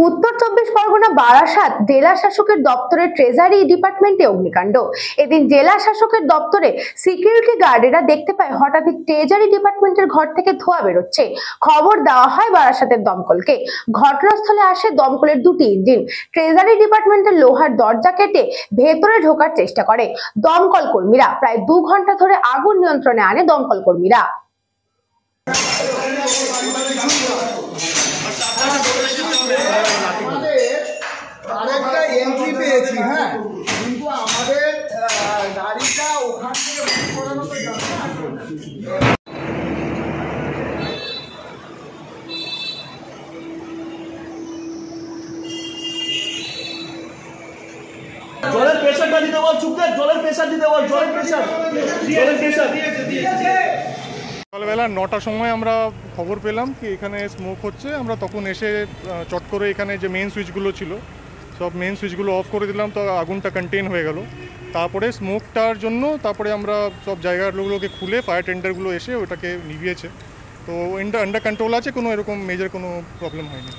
উত্তর চব্বিশ পরগনা বারাসাত জেলা শাসকের দপ্তরের ট্রেজারি ডিপার্টমেন্টে অগ্নিকাণ্ড। এদিন জেলা শাসকের দপ্তরে সিকিউরিটি গার্ডেরা দেখতে পায় হঠাৎই ট্রেজারি ডিপার্টমেন্টের ঘর থেকে ধোঁয়া বেরোচ্ছে। খবর দেওয়া হয় বারাসাতের দমকলকে। ঘটনাস্থলে আসে দমকলের দুটি ইঞ্জিন। ট্রেজারি ডিপার্টমেন্টের লোহার দরজা কেটে ভেতরে ঢোকার চেষ্টা করে দমকল কর্মীরা। প্রায় 2 ঘন্টা ধরে আগুন নিয়ন্ত্রণে আনে দমকল কর্মীরা। আরেকটা এন্ট্রি পেয়েছি, হ্যাঁ, কিন্তু আমাদের গাড়িটা ওখান থেকে বুক করানো তো জলের প্রেসারটা দিতে বল, চুপচাপ জলের প্রেসার দিতে বল, জলের প্রেসার সকালবেলা 9টার সময় আমরা খবর পেলাম কি এখানে স্মোক হচ্ছে। আমরা তখন এসে চট করে এখানে যে মেন সুইচগুলো ছিল সব মেন সুইচগুলো অফ করে দিলাম, তো আগুনটা কন্টেন হয়ে গেল। তারপরে স্মোকটার জন্য তারপরে আমরা সব জায়গাগুলোকে খুলে ফায়ার টেন্ডারগুলো এসে ওটাকে নিভিয়েছে। তো আন্ডার কন্ট্রোল আছে, কোনো এরকম মেজর কোনো প্রবলেম হয়নি।